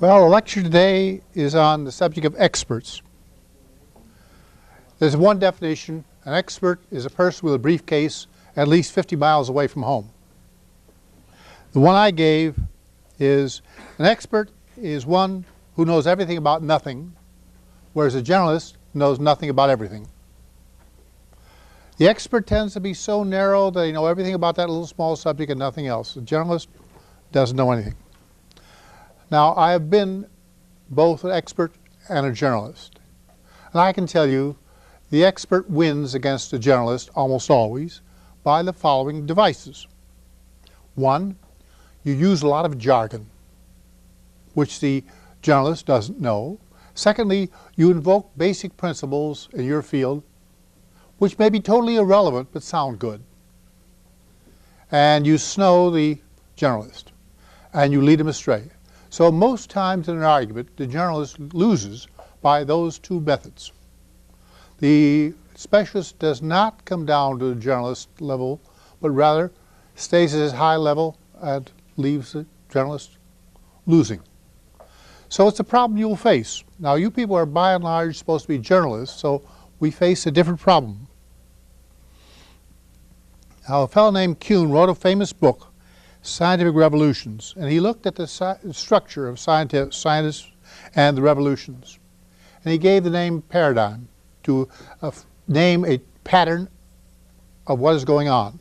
Well, the lecture today is on the subject of experts. There's one definition. An expert is a person with a briefcase at least 50 miles away from home. The one I gave is an expert is one who knows everything about nothing, whereas a generalist knows nothing about everything. The expert tends to be so narrow that they know everything about that little small subject and nothing else. The generalist doesn't know anything. Now, I have been both an expert and a generalist. And I can tell you the expert wins against the generalist almost always by the following devices. One, you use a lot of jargon, which the generalist doesn't know. Secondly, you invoke basic principles in your field, which may be totally irrelevant but sound good. And you snow the generalist, and you lead him astray. So most times in an argument, the generalist loses by those two methods. The specialist does not come down to the generalist level, but rather stays at his high level and leaves the generalist losing. So it's a problem you will face. Now, you people are by and large supposed to be journalists, so we face a different problem. Now, a fellow named Kuhn wrote a famous book, Scientific Revolutions, and he looked at the structure of scientists and the revolutions. And he gave the name paradigm to name a pattern of what is going on.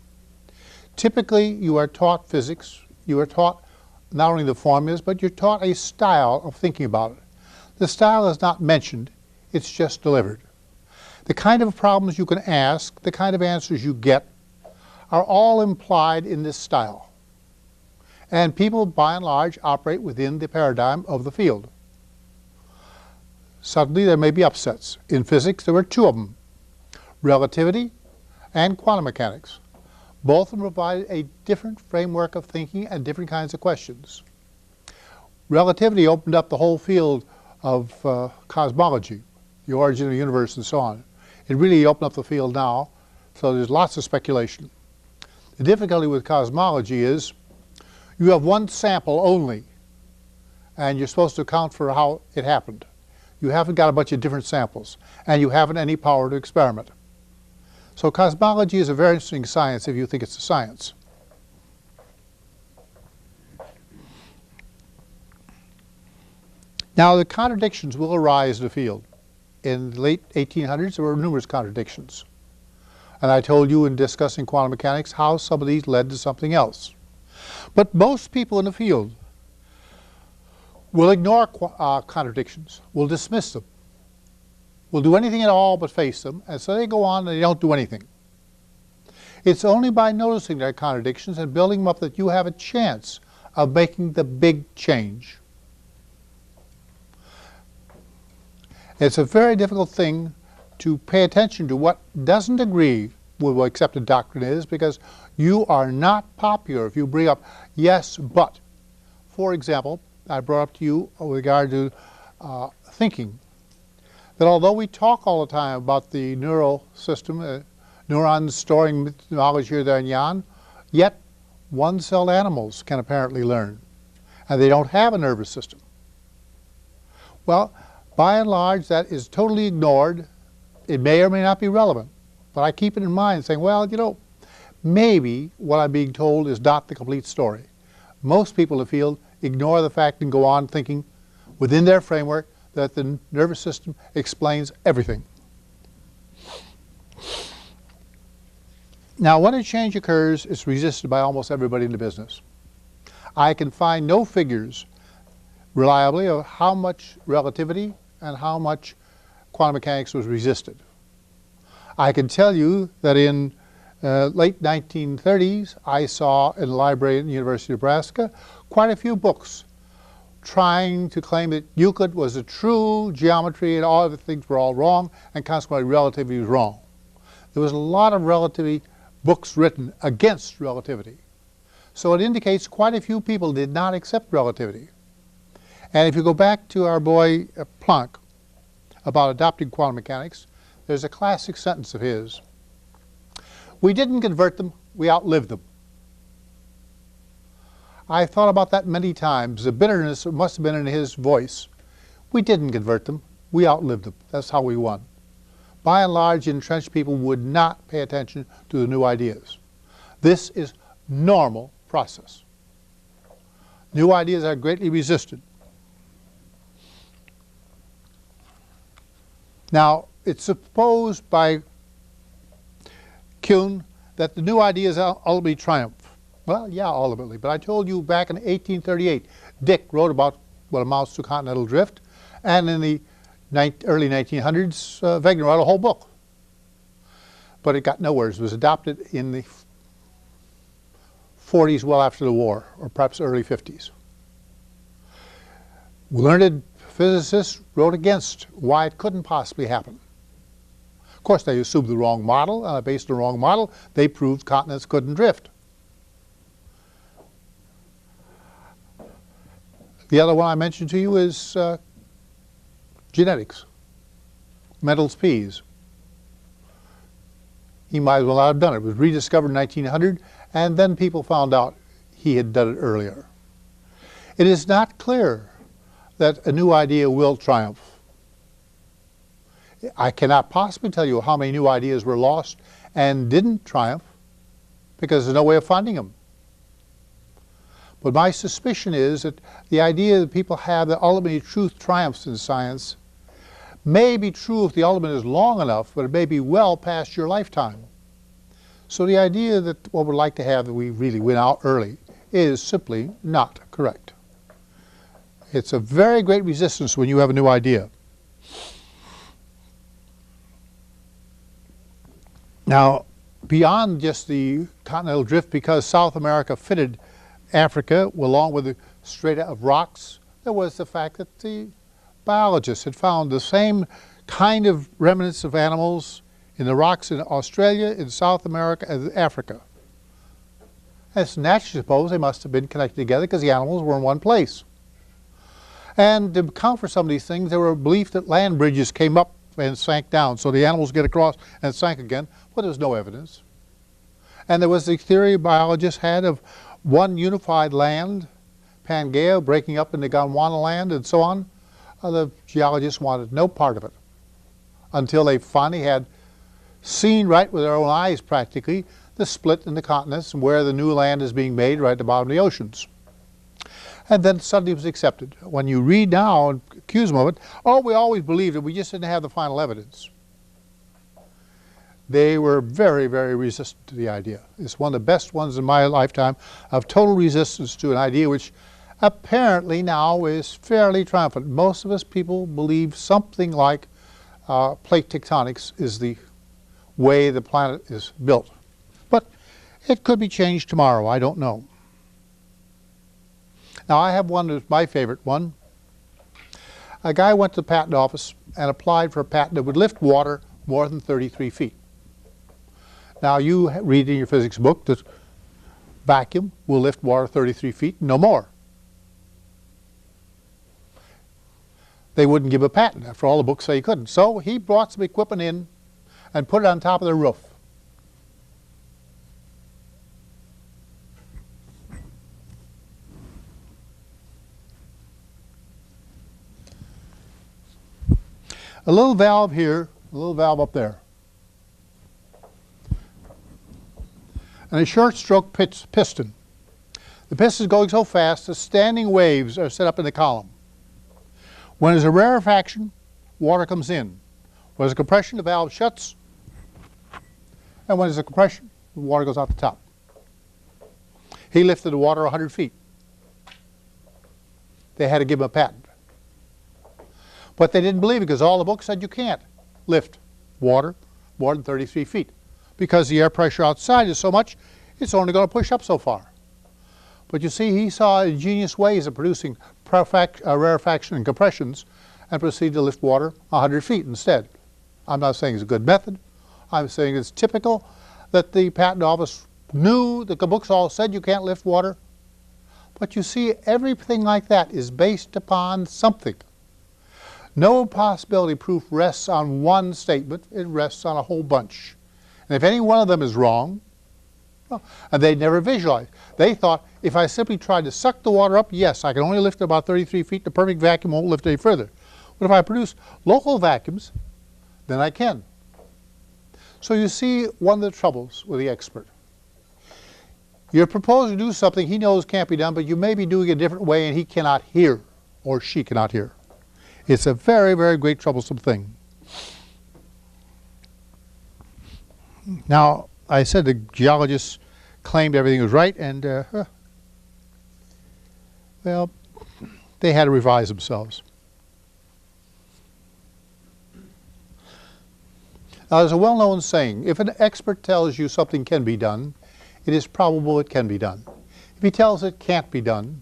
Typically, you are taught physics, you are taught not only the formulas, but you're taught a style of thinking about it. The style is not mentioned, it's just delivered. The kind of problems you can ask, the kind of answers you get, are all implied in this style. And people, by and large, operate within the paradigm of the field. Suddenly, there may be upsets. In physics, there were two of them, relativity and quantum mechanics. Both of them provided a different framework of thinking and different kinds of questions. Relativity opened up the whole field of cosmology, the origin of the universe and so on. It really opened up the field now, so there's lots of speculation. The difficulty with cosmology is you have one sample only, and you're supposed to account for how it happened. You haven't got a bunch of different samples, and you haven't any power to experiment. So cosmology is a very interesting science if you think it's a science. Now, the contradictions will arise in the field. In the late 1800s, there were numerous contradictions. And I told you in discussing quantum mechanics how some of these led to something else. But most people in the field will ignore contradictions, will dismiss them, will do anything at all but face them, and so they go on and they don't do anything. It's only by noticing their contradictions and building them up that you have a chance of making the big change. It's a very difficult thing to pay attention to what doesn't agree with what accepted doctrine is, because you are not popular if you bring up yes, but. For example, I brought up to you with regard to thinking, that although we talk all the time about the neural system, neurons storing knowledge here, there, and yon, yet one-celled animals can apparently learn, and they don't have a nervous system. Well, by and large, that is totally ignored. It may or may not be relevant, but I keep it in mind saying, well, you know, maybe what I'm being told is not the complete story. Most people in the field ignore the fact and go on thinking within their framework that the nervous system explains everything. Now, when a change occurs, it's resisted by almost everybody in the business. I can find no figures reliably of how much relativity and how much quantum mechanics was resisted. I can tell you that in late 1930s, I saw in the library at the University of Nebraska quite a few books trying to claim that Euclid was a true geometry and all other things were all wrong, and consequently relativity was wrong. There was a lot of relativity books written against relativity. So it indicates quite a few people did not accept relativity. And if you go back to our boy Planck about adopting quantum mechanics, there's a classic sentence of his. We didn't convert them, we outlived them. I thought about that many times. The bitterness must have been in his voice. We didn't convert them. We outlived them. That's how we won. By and large, entrenched people would not pay attention to the new ideas. This is normal process. New ideas are greatly resisted. Now, it's supposed by Kuhn that the new ideas ultimately triumph. Well, yeah, ultimately. But I told you back in 1838, Dick wrote about what amounts to continental drift, and in the early 1900s, Wegener wrote a whole book. But it got nowhere. It was adopted in the 40s, well after the war, or perhaps early 50s. Learned physicists wrote against why it couldn't possibly happen. Of course, they assumed the wrong model, and based on the wrong model, they proved continents couldn't drift. The other one I mentioned to you is genetics. Mendel's peas. He might as well not have done it. It was rediscovered in 1900, and then people found out he had done it earlier. It is not clear that a new idea will triumph. I cannot possibly tell you how many new ideas were lost and didn't triumph because there's no way of finding them. But my suspicion is that the idea that people have that ultimately truth triumphs in science may be true if the ultimate is long enough, but it may be well past your lifetime. So the idea that what we'd like to have that we really win out early is simply not correct. It's a very great resistance when you have a new idea. Now, beyond just the continental drift, because South America fitted Africa along with the strata of rocks, there was the fact that the biologists had found the same kind of remnants of animals in the rocks in Australia, in South America, and Africa. And it's naturally supposed they must have been connected together because the animals were in one place. And to account for some of these things, there were belief that land bridges came up and sank down, so the animals get across and sank again, but there was no evidence. And there was the theory biologists had of one unified land, Pangaea breaking up into Gondwana land and so on. The geologists wanted no part of it until they finally had seen right with their own eyes practically the split in the continents and where the new land is being made right at the bottom of the oceans. And then suddenly it was accepted. When you read now and accuse them of it, oh, we always believed it, we just didn't have the final evidence. They were very, very resistant to the idea. It's one of the best ones in my lifetime of total resistance to an idea which apparently now is fairly triumphant. Most of us people believe something like plate tectonics is the way the planet is built. But it could be changed tomorrow, I don't know. Now I have one that's my favorite one. A guy went to the patent office and applied for a patent that would lift water more than 33 feet. Now you read in your physics book that vacuum will lift water 33 feet, no more. They wouldn't give a patent. After all, the books say you couldn't. So he brought some equipment in and put it on top of the roof. A little valve here, a little valve up there. And a short stroke piston. The piston is going so fast that standing waves are set up in the column. When there's a rarefaction, water comes in. When there's a compression, the valve shuts. And when there's a compression, the water goes out the top. He lifted the water 100 feet. They had to give him a patent. But they didn't believe it because all the books said you can't lift water more than 33 feet because the air pressure outside is so much, it's only going to push up so far. But you see, he saw ingenious ways of producing rarefaction and compressions and proceeded to lift water 100 feet instead. I'm not saying it's a good method. I'm saying it's typical that the patent office knew that the books all said you can't lift water. But you see, everything like that is based upon something. No possibility proof rests on one statement. It rests on a whole bunch. And if any one of them is wrong, Well, and they never visualized. They thought, if I simply tried to suck the water up, yes, I can only lift it about 33 feet. The perfect vacuum won't lift any further. But if I produce local vacuums, then I can. So you see one of the troubles with the expert. You're proposing to do something he knows can't be done, but you may be doing it a different way and he cannot hear, or she cannot hear. It's a very, very great troublesome thing. Now, I said the geologists claimed everything was right, and well, they had to revise themselves. Now, there's a well-known saying, if an expert tells you something can be done, it is probable it can be done. If he tells it can't be done,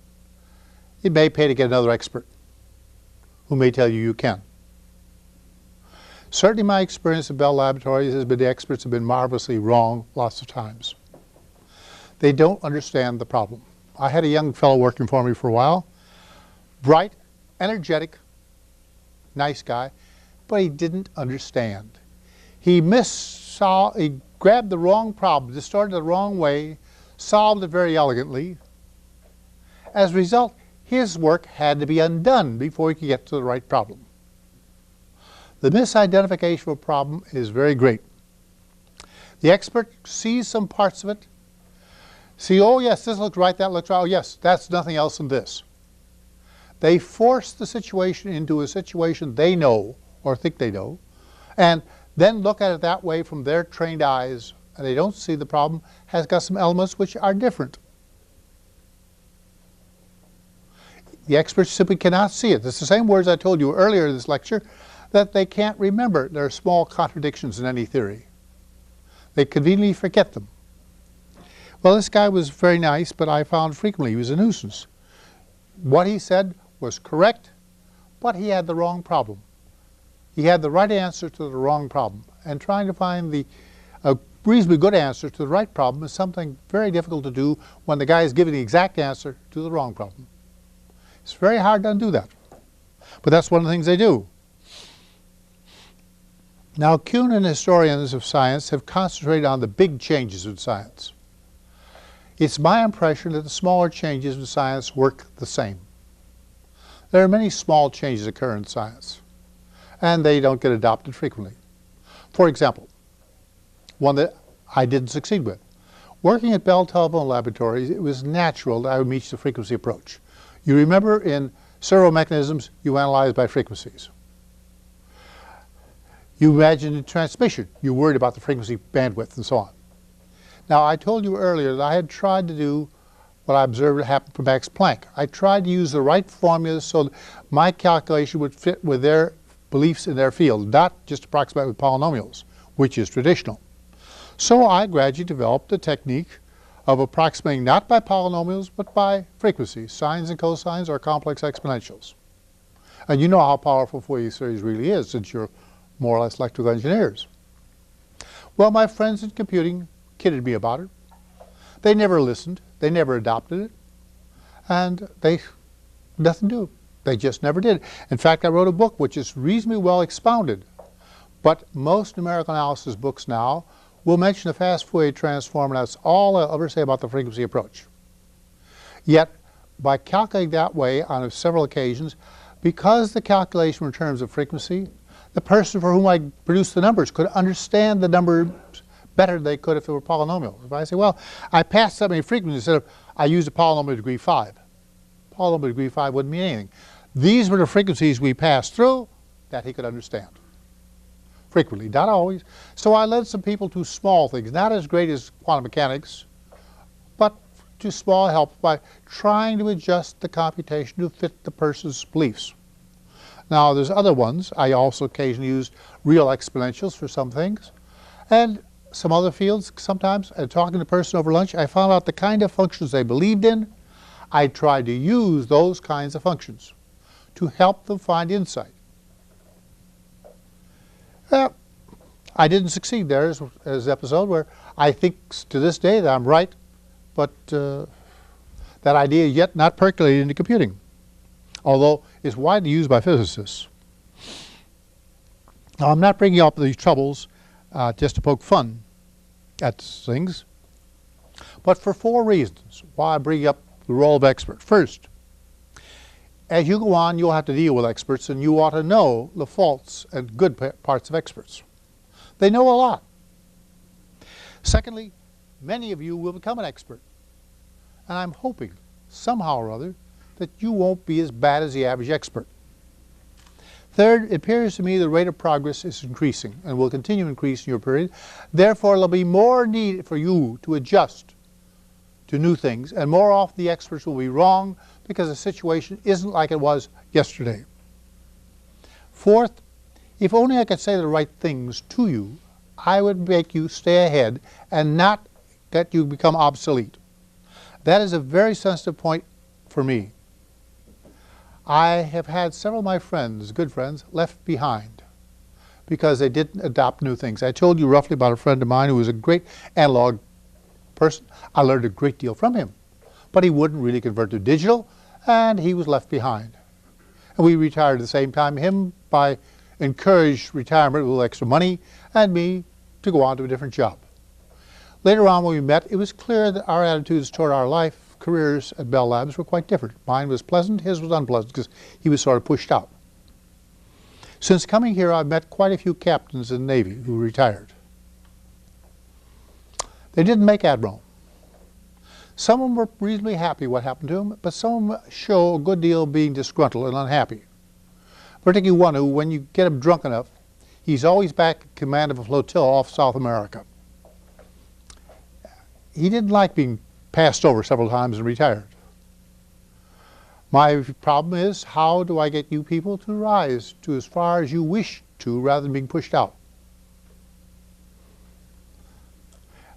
it may pay to get another expert who may tell you you can. Certainly my experience at Bell Laboratories has been the experts have been marvelously wrong lots of times. They don't understand the problem. I had a young fellow working for me for a while, bright, energetic, nice guy, but he didn't understand. He grabbed the wrong problem, distorted the wrong way, solved it very elegantly. As a result, his work had to be undone before he could get to the right problem. The misidentification of a problem is very great. The expert sees some parts of it, oh yes, this looks right, that looks right, oh yes, that's nothing else than this. They force the situation into a situation they know or think they know, and then look at it that way from their trained eyes, and they don't see the problem has got some elements which are different. The experts simply cannot see it. It's the same words I told you earlier in this lecture, that they can't remember. There are small contradictions in any theory. They conveniently forget them. Well, this guy was very nice, but I found frequently he was a nuisance. What he said was correct, but he had the wrong problem. He had the right answer to the wrong problem. And trying to find a reasonably good answer to the right problem is something very difficult to do when the guy is giving the exact answer to the wrong problem. It's very hard to undo that. But that's one of the things they do. Now, Kuhn and historians of science have concentrated on the big changes in science. It's my impression that the smaller changes in science work the same. There are many small changes occur in science, and they don't get adopted frequently. For example, one that I didn't succeed with. Working at Bell Telephone Laboratories, it was natural that I would reach the frequency approach. You remember in servo mechanisms, you analyze by frequencies. You imagine in transmission, you worried about the frequency bandwidth and so on. Now, I told you earlier that I had tried to do what I observed happen for Max Planck. I tried to use the right formulas so that my calculation would fit with their beliefs in their field, not just approximate with polynomials, which is traditional. So I gradually developed the technique of approximating not by polynomials, but by frequencies, sines and cosines, or complex exponentials. And you know how powerful Fourier series really is, since you're more or less electrical engineers. Well, my friends in computing kidded me about it. They never listened. They never adopted it. And nothing to do. They just never did. In fact, I wrote a book which is reasonably well expounded. But most numerical analysis books now will mention the fast Fourier transform, and that's all I'll ever say about the frequency approach. Yet, by calculating that way on several occasions, because the calculation in terms of frequency, the person for whom I produced the numbers could understand the numbers better than they could if it were polynomials. If I say, well, I passed so many frequencies instead of I used a polynomial degree 5. Polynomial degree 5 wouldn't mean anything. These were the frequencies we passed through that he could understand. Frequently, not always. So I led some people to small things, not as great as quantum mechanics, but to small help by trying to adjust the computation to fit the person's beliefs. Now, there's other ones. I also occasionally use real exponentials for some things. And some other fields, sometimes, talking to a person over lunch, I found out the kind of functions they believed in. I tried to use those kinds of functions to help them find insight. Well, I didn't succeed there as an episode where I think to this day that I'm right, but that idea yet not percolated into computing, although it's widely used by physicists. Now, I'm not bringing up these troubles just to poke fun at things. but for 4 reasons why I bring up the role of expert. First, as you go on, you'll have to deal with experts, and you ought to know the faults and good parts of experts. They know a lot. Secondly, many of you will become an expert, and I'm hoping somehow or other that you won't be as bad as the average expert. Third, it appears to me the rate of progress is increasing and will continue to increase in your period. Therefore, there will be more need for you to adjust to new things, and more often the experts will be wrong because the situation isn't like it was yesterday. Fourth, if only I could say the right things to you, I would make you stay ahead and not let you become obsolete. That is a very sensitive point for me. I have had several of my friends, good friends, left behind because they didn't adopt new things. I told you roughly about a friend of mine who was a great analog person. I learned a great deal from him, but he wouldn't really convert to digital, and he was left behind. And we retired at the same time. Him by encouraged retirement with a little extra money, and me to go on to a different job. Later on when we met, it was clear that our attitudes toward our life careers at Bell Labs were quite different. Mine was pleasant, his was unpleasant, because he was sort of pushed out. Since coming here, I've met quite a few captains in the Navy who retired. They didn't make admiral. Some of them were reasonably happy what happened to them, but some of them show a good deal of being disgruntled and unhappy. Particularly one who, when you get him drunk enough, he's always back in command of a flotilla off South America. He didn't like being passed over several times and retired. My problem is, how do I get you people to rise to as far as you wish to rather than being pushed out?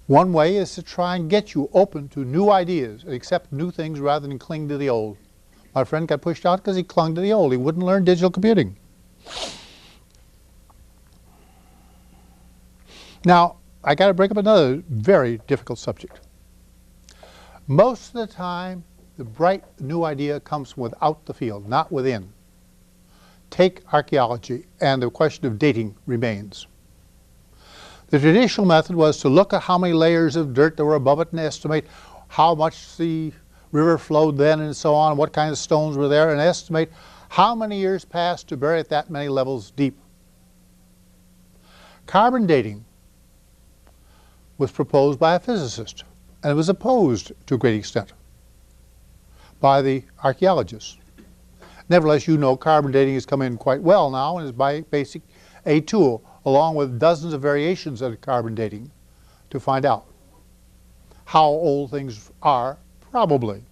One way is to try and get you open to new ideas and accept new things rather than cling to the old. My friend got pushed out because he clung to the old. He wouldn't learn digital computing. Now, I got to bring up another very difficult subject. Most of the time, the bright new idea comes from without the field, not within. Take archaeology, and the question of dating remains. The traditional method was to look at how many layers of dirt there were above it and estimate how much the river flowed then and so on, what kind of stones were there, and estimate how many years passed to bury it that many levels deep. Carbon dating was proposed by a physicist, and it was opposed to a great extent by the archaeologists. Nevertheless, you know carbon dating has come in quite well now and is by basic a tool, along with dozens of variations of carbon dating, to find out how old things are, probably.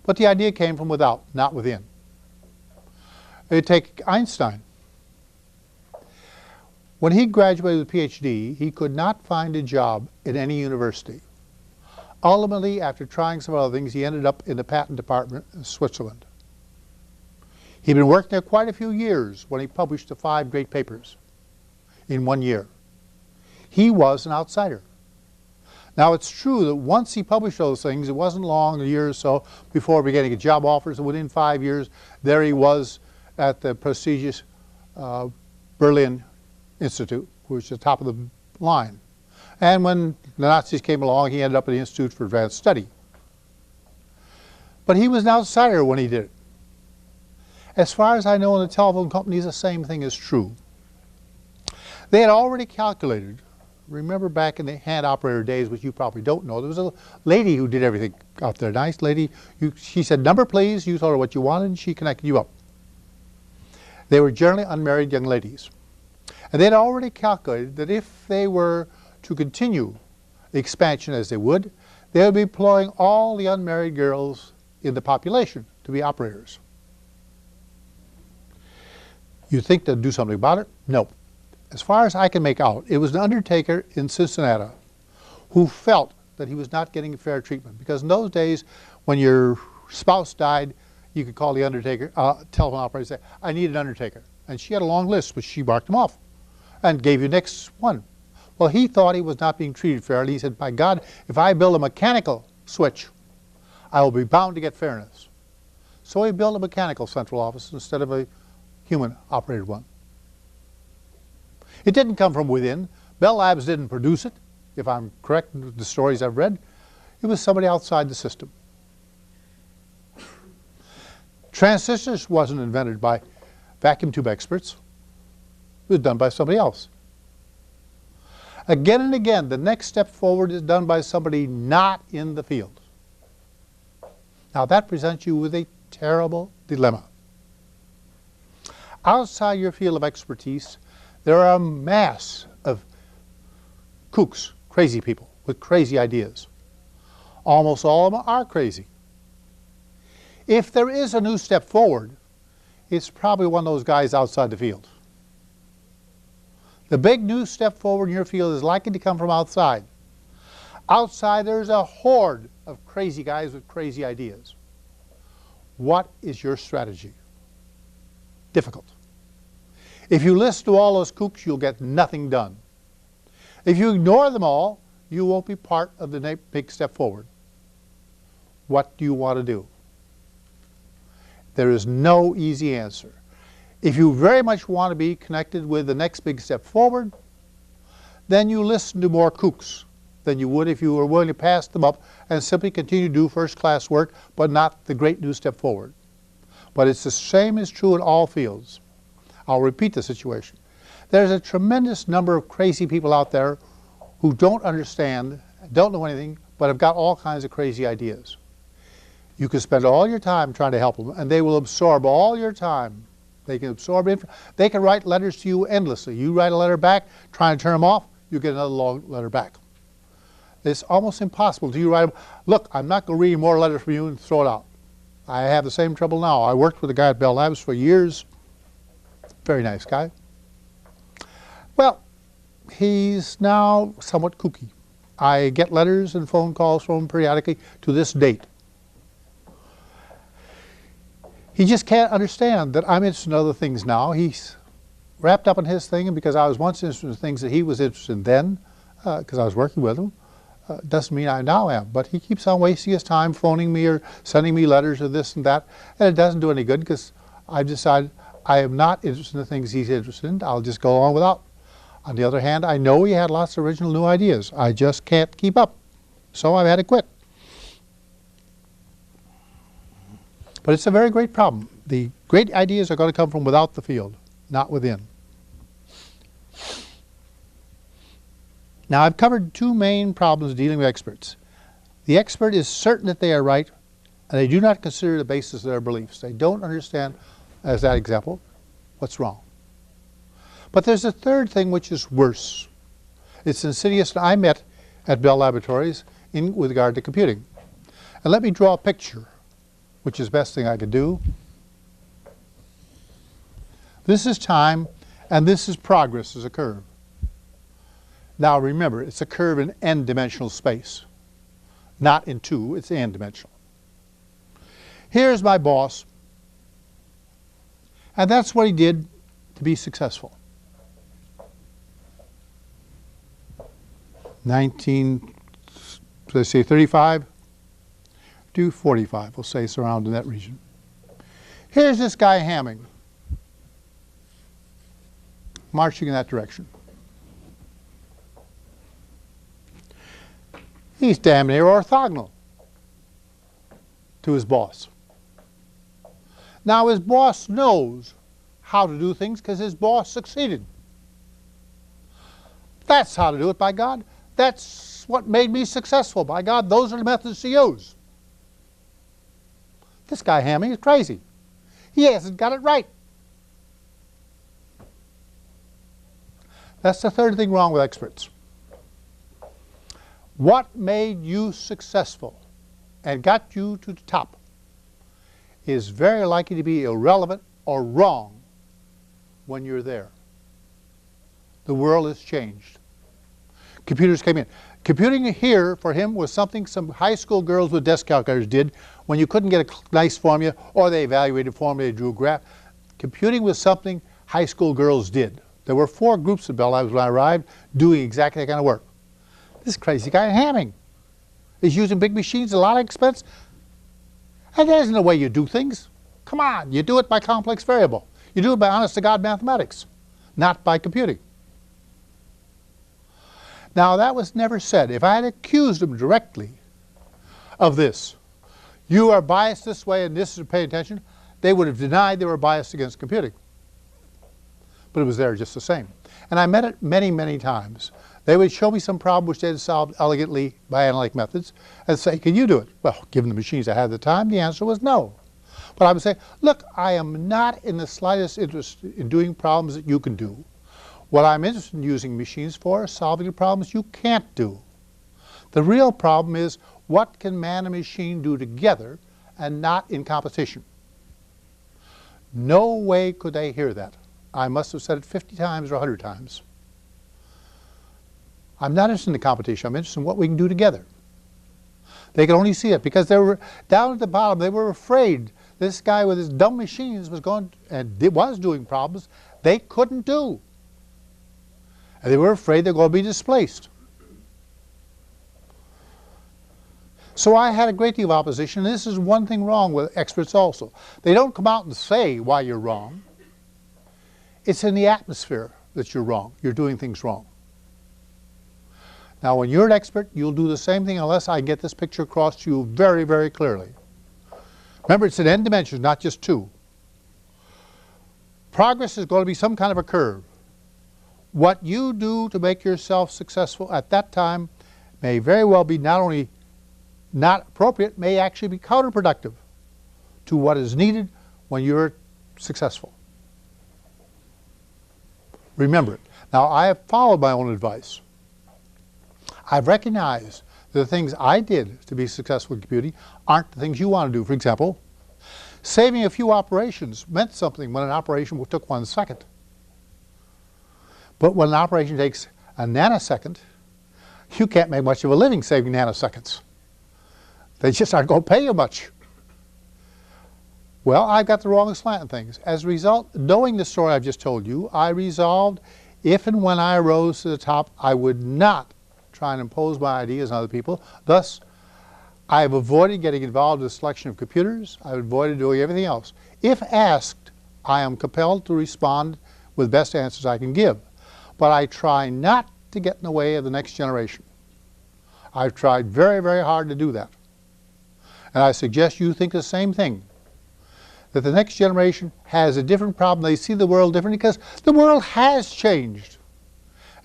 But the idea came from without, not within. You take Einstein. When he graduated with a PhD, he could not find a job in any university. Ultimately, after trying some other things, he ended up in the patent department in Switzerland. He'd been working there quite a few years when he published the 5 great papers in 1 year. He was an outsider. Now, it's true that once he published those things, it wasn't long, a year or so, before beginning to get job offers, and within 5 years, there he was at the prestigious Berlin Institute, which is the top of the line. And when the Nazis came along, he ended up at the Institute for Advanced Study. But he was an outsider when he did it. As far as I know, in the telephone companies, the same thing is true. They had already calculated, remember back in the hand operator days, which you probably don't know, there was a lady who did everything out there, nice lady. She said, "Number please," you told her what you wanted, and she connected you up. They were generally unmarried young ladies. And they had already calculated that if they were to continue the expansion as they would be employing all the unmarried girls in the population to be operators. You think they'd do something about it? No. As far as I can make out, it was an undertaker in Cincinnati who felt that he was not getting fair treatment. Because in those days, when your spouse died, you could call the undertaker, telephone operator and say, "I need an undertaker." And she had a long list, but she marked them off and gave you the next one. Well, he thought he was not being treated fairly. He said, "By God, if I build a mechanical switch, I will be bound to get fairness." So he built a mechanical central office instead of a human-operated one. It didn't come from within. Bell Labs didn't produce it, if I'm correct in the stories I've read. It was somebody outside the system. Transistors wasn't invented by vacuum tube experts. It was done by somebody else. Again and again, the next step forward is done by somebody not in the field. Now that presents you with a terrible dilemma. Outside your field of expertise, there are a mass of kooks, crazy people with crazy ideas. Almost all of them are crazy. If there is a new step forward, it's probably one of those guys outside the field. The big new step forward in your field is likely to come from outside. Outside, there's a horde of crazy guys with crazy ideas. What is your strategy? Difficult. If you listen to all those kooks, you'll get nothing done. If you ignore them all, you won't be part of the big step forward. What do you want to do? There is no easy answer. If you very much want to be connected with the next big step forward, then you listen to more kooks than you would if you were willing to pass them up and simply continue to do first-class work, but not the great new step forward. But it's the same is true in all fields. I'll repeat the situation. There's a tremendous number of crazy people out there who don't understand, don't know anything, but have got all kinds of crazy ideas. You can spend all your time trying to help them, and they will absorb all your time. They can absorb they can write letters to you endlessly. You write a letter back, trying to turn them off, you get another long letter back. It's almost impossible. Do you write them, look, I'm not going to read more letters from you and throw it out. I have the same trouble now. I worked with a guy at Bell Labs for years. Very nice guy. Well, he's now somewhat kooky. I get letters and phone calls from him periodically to this date. He just can't understand that I'm interested in other things now. He's wrapped up in his thing, and because I was once interested in things that he was interested in then, because I was working with him, doesn't mean I now am. But he keeps on wasting his time phoning me or sending me letters or this and that, and it doesn't do any good because I've decided I am not interested in the things he's interested in. I'll just go along without. On the other hand, I know he had lots of original new ideas. I just can't keep up. So I've had to quit. But it's a very great problem. The great ideas are going to come from without the field, not within. Now, I've covered two main problems dealing with experts. The expert is certain that they are right, and they do not consider the basis of their beliefs. They don't understand, as that example, what's wrong. But there's a third thing which is worse. It's insidious that I met at Bell Laboratories with regard to computing. And let me draw a picture, which is the best thing I could do. This is time, and this is progress as a curve. Now remember, it's a curve in n-dimensional space. Not in 2, it's n-dimensional. Here's my boss, and that's what he did to be successful. 35 to 45, we'll say it's around in that region. Here's this guy hamming, marching in that direction. He's damn near orthogonal to his boss. Now his boss knows how to do things because his boss succeeded. That's how to do it, by God. That's what made me successful, by God. Those are the methods to use. This guy hamming is crazy. He hasn't got it right. That's the third thing wrong with experts. What made you successful and got you to the top is very likely to be irrelevant or wrong when you're there. The world has changed. Computers came in. Computing here for him was something some high school girls with desk calculators did when you couldn't get a nice formula or they evaluated formula, they drew a graph. Computing was something high school girls did. There were 4 groups at Bell Labs when I arrived doing exactly that kind of work. This crazy guy hamming is using big machines, a lot of expense. And that isn't the way you do things. Come on, you do it by complex variable. You do it by honest-to-God mathematics, not by computing. Now, that was never said. If I had accused him directly of this. You are biased this way and this is pay attention. They would have denied they were biased against computing. But it was there just the same. And I met it many, many times. They would show me some problem which they had solved elegantly by analytic methods and say, can you do it? Well, given the machines I had at the time, the answer was no. But I would say, look, I am not in the slightest interest in doing problems that you can do. What I'm interested in using machines for is solving the problems you can't do. The real problem is, what can man and machine do together and not in competition? No way could they hear that. I must have said it 50 times or 100 times. I'm not interested in the competition. I'm interested in what we can do together. They could only see it because they were down at the bottom. They were afraid this guy with his dumb machines was going and was doing problems they couldn't do. And they were afraid they're going to be displaced. So I had a great deal of opposition. This is one thing wrong with experts also. They don't come out and say why you're wrong. It's in the atmosphere that you're wrong. You're doing things wrong. Now, when you're an expert, you'll do the same thing unless I get this picture across to you very, very clearly. Remember, it's in n dimensions, not just 2. Progress is going to be some kind of a curve. What you do to make yourself successful at that time may very well be not only not appropriate, may actually be counterproductive to what is needed when you're successful. Remember it. Now, I have followed my own advice. I've recognized that the things I did to be successful in computing aren't the things you want to do. For example, saving a few operations meant something when an operation took 1 second. But when an operation takes a nanosecond, you can't make much of a living saving nanoseconds. They just aren't going to pay you much. Well, I've got the wrong slant in things. As a result, knowing the story I've just told you, I resolved if and when I rose to the top, I would not try and impose my ideas on other people. Thus, I have avoided getting involved in the selection of computers. I've avoided doing everything else. If asked, I am compelled to respond with the best answers I can give. But I try not to get in the way of the next generation. I've tried very, very hard to do that. And I suggest you think the same thing. That the next generation has a different problem. They see the world differently because the world has changed.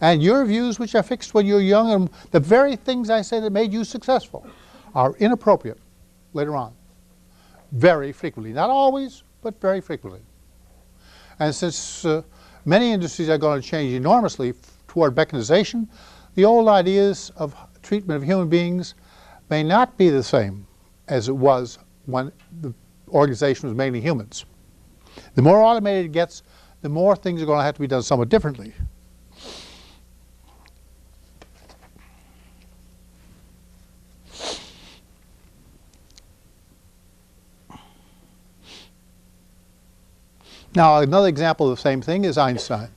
And your views, which are fixed when you're young, and the very things I say that made you successful, are inappropriate later on. Very frequently. Not always, but very frequently. And since many industries are going to change enormously toward mechanization, the old ideas of treatment of human beings may not be the same as it was when the organization was mainly humans. The more automated it gets, the more things are going to have to be done somewhat differently. Now, another example of the same thing is Einstein.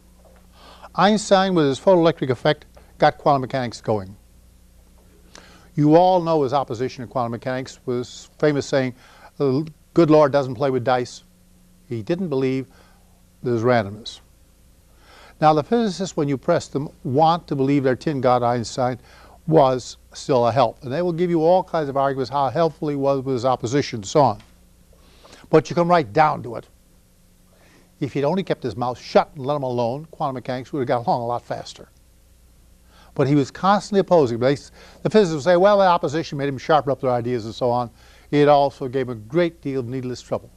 Einstein, with his photoelectric effect, got quantum mechanics going. You all know his opposition to quantum mechanics was famous saying, the good Lord doesn't play with dice. He didn't believe there's randomness. Now, the physicists, when you press them, want to believe their tin god Einstein was still a help. And they will give you all kinds of arguments how helpful he was with his opposition and so on. But you come right down to it. If he'd only kept his mouth shut and let him alone, quantum mechanics would have got along a lot faster. But he was constantly opposing. The physicists would say, well, the opposition made him sharpen up their ideas and so on. It also gave him a great deal of needless trouble.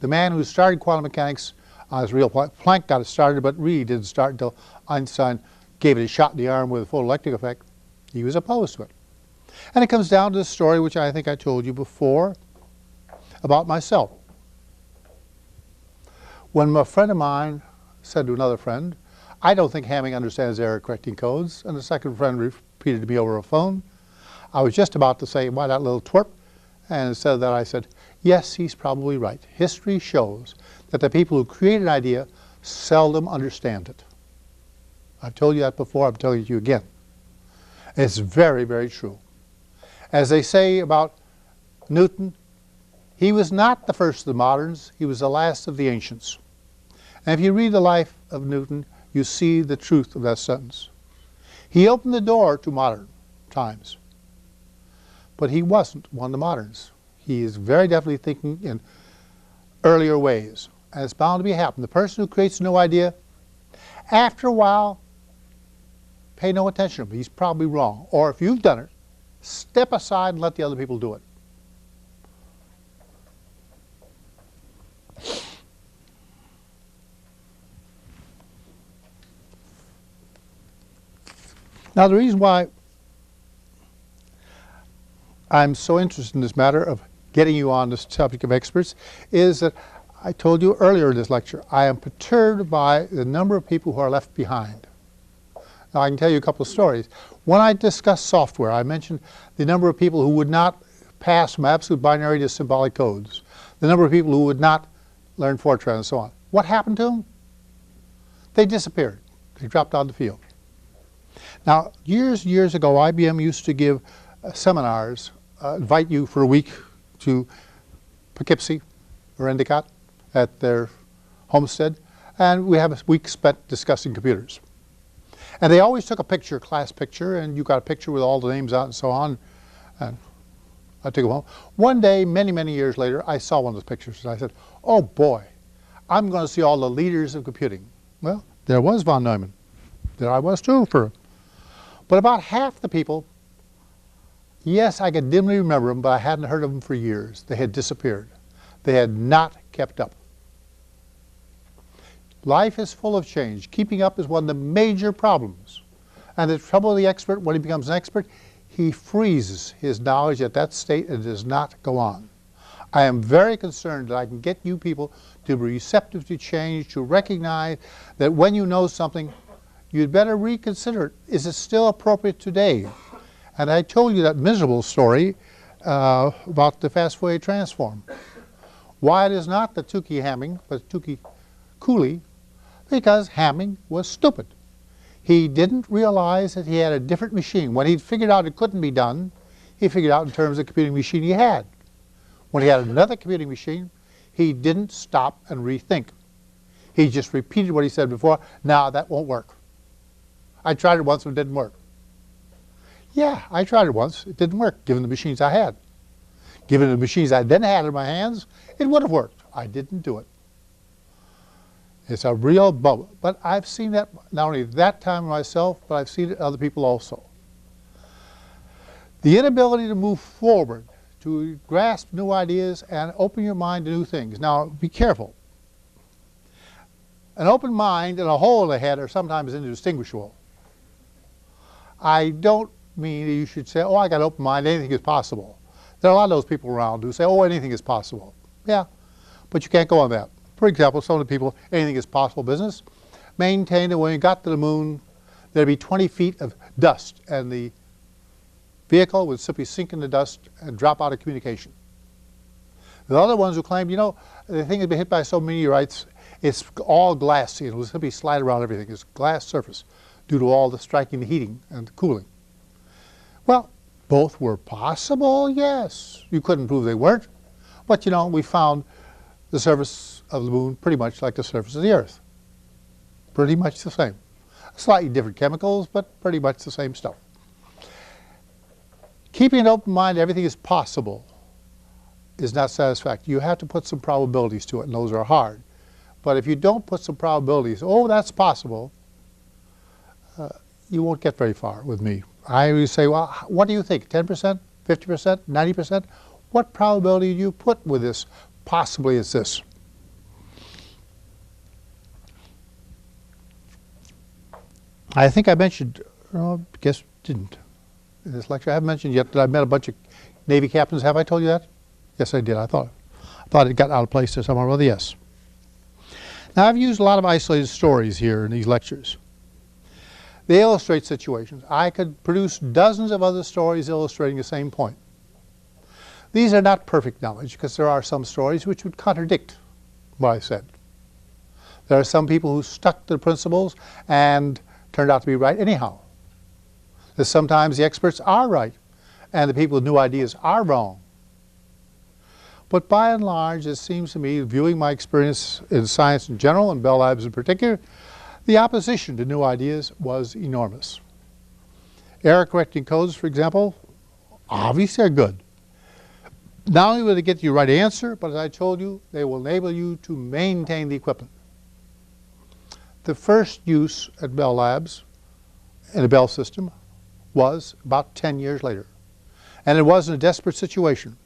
The man who started quantum mechanics on his real Planck got it started, but really didn't start until Einstein gave it a shot in the arm with a photoelectric effect. He was opposed to it. And it comes down to the story which I think I told you before about myself. When a friend of mine said to another friend, I don't think Hamming understands error correcting codes, and the second friend repeated to me over a phone, I was just about to say, why that little twerp? And instead of that I said, yes, he's probably right. History shows that the people who create an idea seldom understand it. I've told you that before, I'm telling it to you again. It's very, very true. As they say about Newton, he was not the first of the moderns, he was the last of the ancients. And if you read the life of Newton, you see the truth of that sentence. He opened the door to modern times. but he wasn't one of the moderns. He is very definitely thinking in earlier ways, and it's bound to be happening. The person who creates a new idea, after a while, pay no attention to him. He's probably wrong. Or if you've done it, step aside and let the other people do it. Now, the reason why I'm so interested in this matter of getting you on this topic of experts is that I told you earlier in this lecture, I am perturbed by the number of people who are left behind. Now, I can tell you a couple of stories. When I discussed software, I mentioned the number of people who would not pass from absolute binary to symbolic codes, the number of people who would not learn Fortran and so on. What happened to them? They disappeared. They dropped out of the field. Now, years ago, IBM used to give seminars, invite you for a week to Poughkeepsie or Endicott at their homestead, and we have a week spent discussing computers. And they always took a picture, class picture, and you got a picture with all the names out and so on. And I took them home. One day, many years later, I saw one of those pictures, and I said, oh boy, I'm going to see all the leaders of computing. Well, there was von Neumann. There I was too for. But about half the people, yes, I could dimly remember them, but I hadn't heard of them for years. They had disappeared. They had not kept up. Life is full of change. Keeping up is one of the major problems. And the trouble with the expert, when he becomes an expert, he freezes his knowledge at that state and does not go on. I am very concerned that I can get you people to be receptive to change, to recognize that when you know something, you'd better reconsider it. Is it still appropriate today? And I told you that miserable story about the fast Fourier transform. Why it is not the Tukey Hamming, but Tukey Cooley, because Hamming was stupid. He didn't realize that he had a different machine. When he'd figured out it couldn't be done, he figured out in terms of the computing machine he had. When he had another computing machine, he didn't stop and rethink. He just repeated what he said before. Now that won't work. I tried it once and it didn't work. Yeah, I tried it once. It didn't work, given the machines I had. Given the machines I then had in my hands, it would have worked. I didn't do it. It's a real bubble. But I've seen that not only that time myself, but I've seen it in other people also. The inability to move forward, to grasp new ideas and open your mind to new things. Now, be careful. An open mind and a hole in the head are sometimes indistinguishable. I don't mean that you should say, oh, I got an open mind, anything is possible. There are a lot of those people around who say, oh, anything is possible. Yeah, but you can't go on that. For example, some of the people, anything is possible business, maintain that when you got to the moon, there'd be 20 feet of dust, and the vehicle would simply sink in the dust and drop out of communication. The other ones who claim, you know, the thing has been hit by so many meteorites, it's all glassy, and it will simply slide around everything. It's glass surface due to all the striking, the heating, and the cooling. Well, both were possible, yes. You couldn't prove they weren't. But, you know, we found the surface of the moon pretty much like the surface of the Earth. Pretty much the same. Slightly different chemicals, but pretty much the same stuff. Keeping an open mind, everything is possible, is not satisfactory. You have to put some probabilities to it, and those are hard. But if you don't put some probabilities, oh, that's possible, you won't get very far with me. I always say, well, what do you think, 10%, 50%, 90%? What probability do you put with this? Possibly it's this. I think I mentioned, I guess didn't, in this lecture. I haven't mentioned yet that I met a bunch of Navy captains. Have I told you that? Yes, I did. I thought it got out of place there somewhere. Well, yes. Now, I've used a lot of isolated stories here in these lectures. They illustrate situations. I could produce dozens of other stories illustrating the same point. These are not perfect knowledge, because there are some stories which would contradict what I said. There are some people who stuck to the principles and turned out to be right anyhow. That sometimes the experts are right and the people with new ideas are wrong. But by and large, it seems to me, viewing my experience in science in general and Bell Labs in particular, the opposition to new ideas was enormous. Error correcting codes, for example, Obviously, they're good. Not only will they get you the right answer, but as I told you, they will enable you to maintain the equipment. The first use at Bell Labs in the Bell system was about 10 years later. And it was in a desperate situation.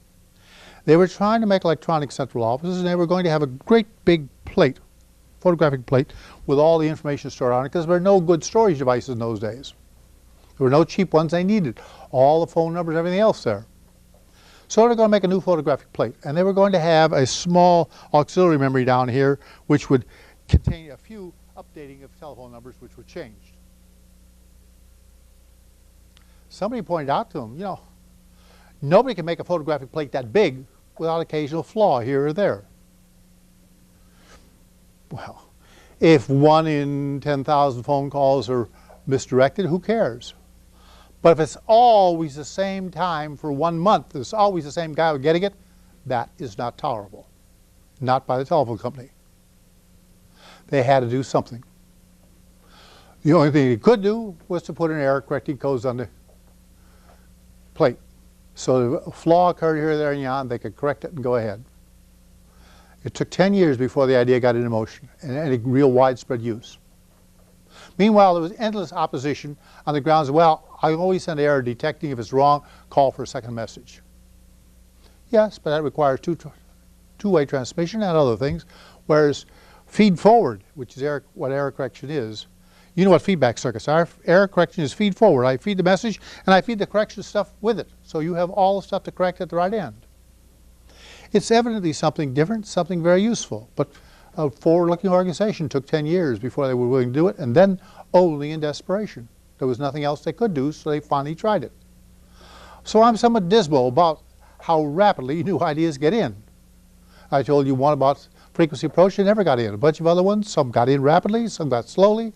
They were trying to make electronic central offices, and they were going to have a great big plate, photographic plate, with all the information stored on it, because there were no good storage devices in those days. There were no cheap ones they needed. All the phone numbers, everything else there. So they were going to make a new photographic plate, and they were going to have a small auxiliary memory down here, which would contain a few updating of telephone numbers, which were changed. Somebody pointed out to them, you know, nobody can make a photographic plate that big without occasional flaw here or there. Well, if 1 in 10,000 phone calls are misdirected, who cares? But if it's always the same time for 1 month, it's always the same guy getting it, that is not tolerable. Not by the telephone company. They had to do something. The only thing they could do was to put an error correcting codes on the plate. So if a flaw occurred here, there, and yon, they could correct it and go ahead. It took 10 years before the idea got into motion and any real widespread use. Meanwhile, there was endless opposition on the grounds of, well, I always send error detecting. If it's wrong, call for a second message. Yes, but that requires two-way transmission and other things, whereas feed forward, which is what error correction is. You know what feedback circuits are. Error correction is feed forward. I feed the message, and I feed the correction stuff with it. So you have all the stuff to correct at the right end. It's evidently something different, something very useful. But a forward-looking organization took 10 years before they were willing to do it, and then only in desperation. There was nothing else they could do, so they finally tried it. So I'm somewhat dismal about how rapidly new ideas get in. I told you one about frequency approach, they never got in. A bunch of other ones, some got in rapidly, some got slowly.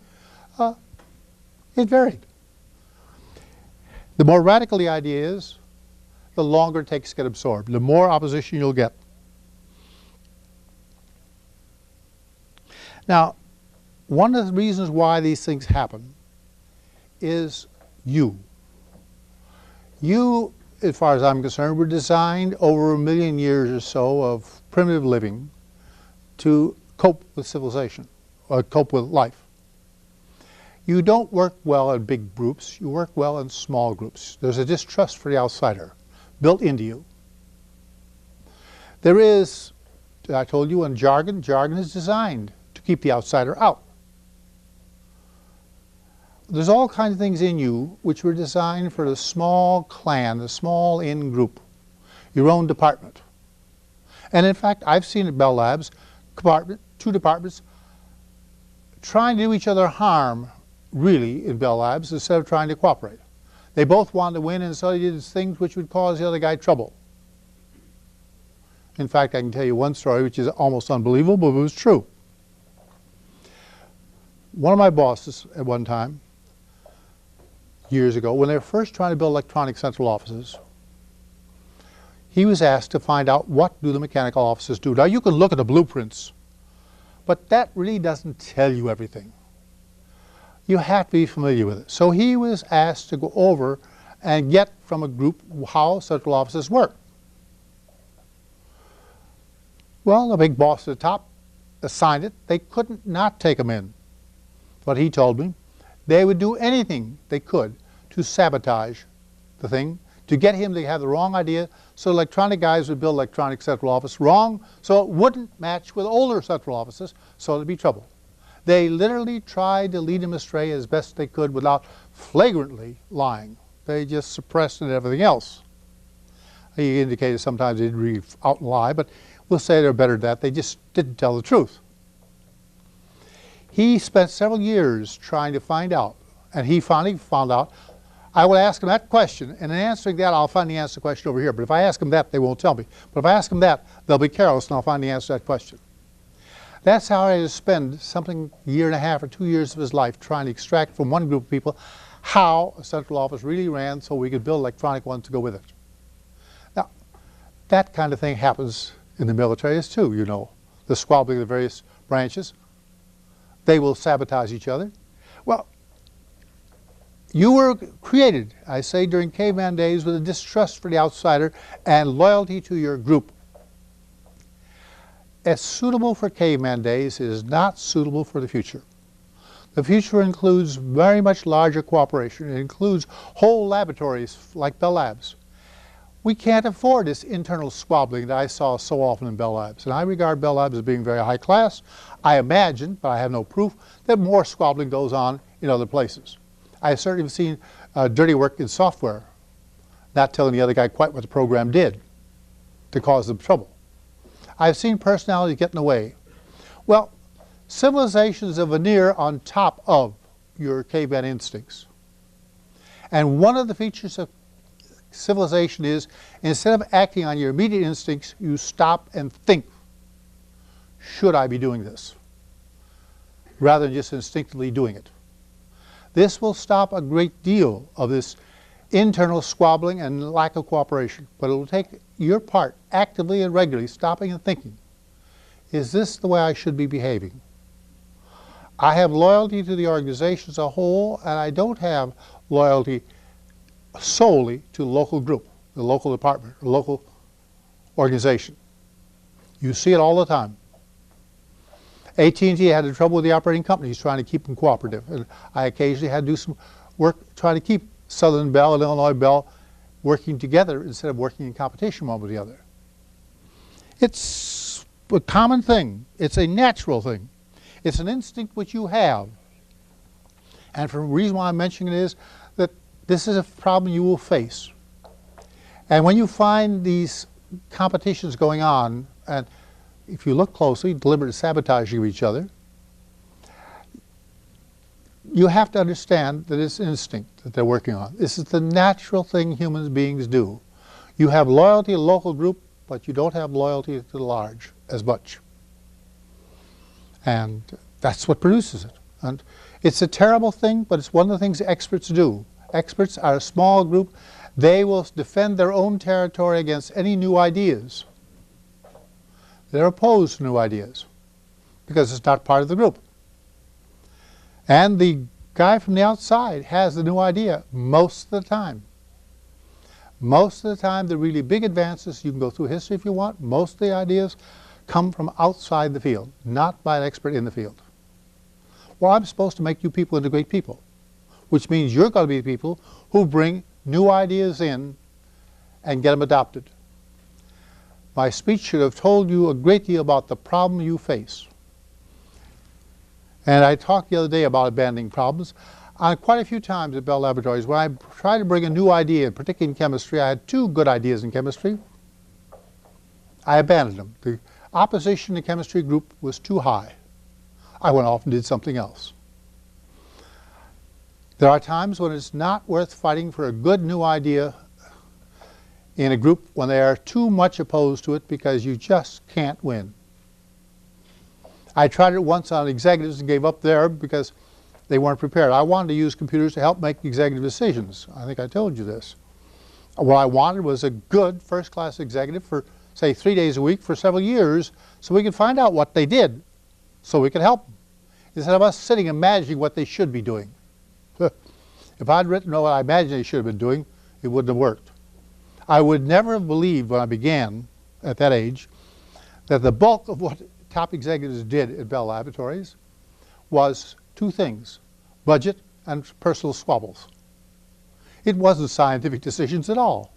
It varied. The more radical the idea is, the longer it takes to get absorbed, the more opposition you'll get. Now, one of the reasons why these things happen is you. You, as far as I'm concerned, were designed over 1 million years or so of primitive living to cope with civilization, or cope with life. You don't work well in big groups, you work well in small groups. There's a distrust for the outsider built into you. There is, I told you, in jargon is designed to keep the outsider out. There's all kinds of things in you which were designed for the small clan, the small in-group, your own department. And in fact, I've seen at Bell Labs, two departments trying to do each other harm, really, in Bell Labs, instead of trying to cooperate. They both wanted to win, and so they did things which would cause the other guy trouble. In fact, I can tell you one story which is almost unbelievable, but it was true. One of my bosses at one time, years ago, when they were first trying to build electronic central offices, he was asked to find out what do the mechanical offices do. Now, you can look at the blueprints, but that really doesn't tell you everything. You have to be familiar with it. So he was asked to go over and get from a group how central offices work. Well, the big boss at the top assigned it. They couldn't not take him in. But he told me they would do anything they could to sabotage the thing, to get him to have the wrong idea, so electronic guys would build electronic central office wrong, so it wouldn't match with older central offices, so there'd be trouble. They literally tried to lead him astray as best they could without flagrantly lying. They just suppressed it and everything else. He indicated sometimes they'd really out and lie, but we'll say they're better at that. They just didn't tell the truth. He spent several years trying to find out, and he finally found out. I would ask him that question, and in answering that, I'll find the answer to the question over here. But if I ask them that, they won't tell me. But if I ask them that, they'll be careless, and I'll find the answer to that question. That's how I had to spend something, a year and a half or 2 years of his life trying to extract from one group of people how a central office really ran so we could build electronic ones to go with it. Now, that kind of thing happens in the military too, you know. The squabbling of the various branches. They will sabotage each other. Well, You were created, I say, during caveman days with a distrust for the outsider and loyalty to your group. As suitable for caveman days is not suitable for the future. The future includes very much larger cooperation. It includes whole laboratories like Bell Labs. We can't afford this internal squabbling that I saw so often in Bell Labs. And I regard Bell Labs as being very high class. I imagine, but I have no proof, that more squabbling goes on in other places. I certainly have seen dirty work in software, not telling the other guy quite what the program did to cause them trouble. I've seen personalities get in the way. Well, civilization is a veneer on top of your caveman instincts. And one of the features of civilization is, instead of acting on your immediate instincts, you stop and think, should I be doing this? Rather than just instinctively doing it. This will stop a great deal of this internal squabbling and lack of cooperation, but it will take your part actively and regularly stopping and thinking, is this the way I should be behaving? I have loyalty to the organization as a whole, and I don't have loyalty solely to the local group, the local department, the local organization. You see it all the time. AT&T had trouble with the operating companies trying to keep them cooperative. And I occasionally had to do some work trying to keep Southern Bell and Illinois Bell working together instead of working in competition one with the other. It's a common thing. It's a natural thing. It's an instinct which you have. And for the reason why I'm mentioning it is that this is a problem you will face. And when you find these competitions going on, and if you look closely, deliberate sabotaging of each other, you have to understand that it's instinct that they're working on. This is the natural thing human beings do. You have loyalty to the local group, but you don't have loyalty to the large as much. And that's what produces it. And it's a terrible thing, but it's one of the things experts do. Experts are a small group. They will defend their own territory against any new ideas. They're opposed to new ideas because it's not part of the group. And the guy from the outside has the new idea most of the time. Most of the time, the really big advances, you can go through history if you want, most of the ideas come from outside the field, not by an expert in the field. Well, I'm supposed to make you people into great people, which means you're going to be the people who bring new ideas in and get them adopted. My speech should have told you a great deal about the problem you face. And I talked the other day about abandoning problems. Quite a few times at Bell Laboratories, when I tried to bring a new idea, particularly in chemistry, I had two good ideas in chemistry. I abandoned them. The opposition to the chemistry group was too high. I went off and did something else. There are times when it's not worth fighting for a good new idea in a group when they are too much opposed to it because you just can't win. I tried it once on executives and gave up there because they weren't prepared. I wanted to use computers to help make executive decisions. I think I told you this. What I wanted was a good first-class executive for, say, 3 days a week for several years so we could find out what they did so we could help them, instead of us sitting imagining what they should be doing. If I'd written what I imagined they should have been doing, it wouldn't have worked. I would never have believed when I began at that age that the bulk of what top executives did at Bell Laboratories was two things: budget and personal squabbles. It wasn't scientific decisions at all.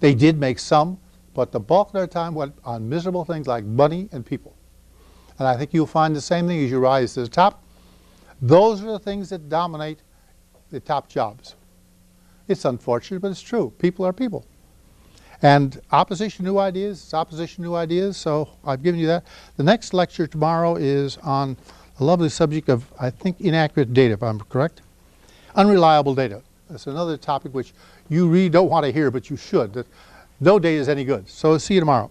They did make some, but the bulk of their time went on miserable things like money and people. And I think you'll find the same thing as you rise to the top. Those are the things that dominate the top jobs. It's unfortunate, but it's true. People are people. And opposition to new ideas is opposition to new ideas, so I've given you that. The next lecture tomorrow is on a lovely subject of, I think, inaccurate data, if I'm correct. Unreliable data. That's another topic which you really don't want to hear, but you should. That no data is any good. So see you tomorrow.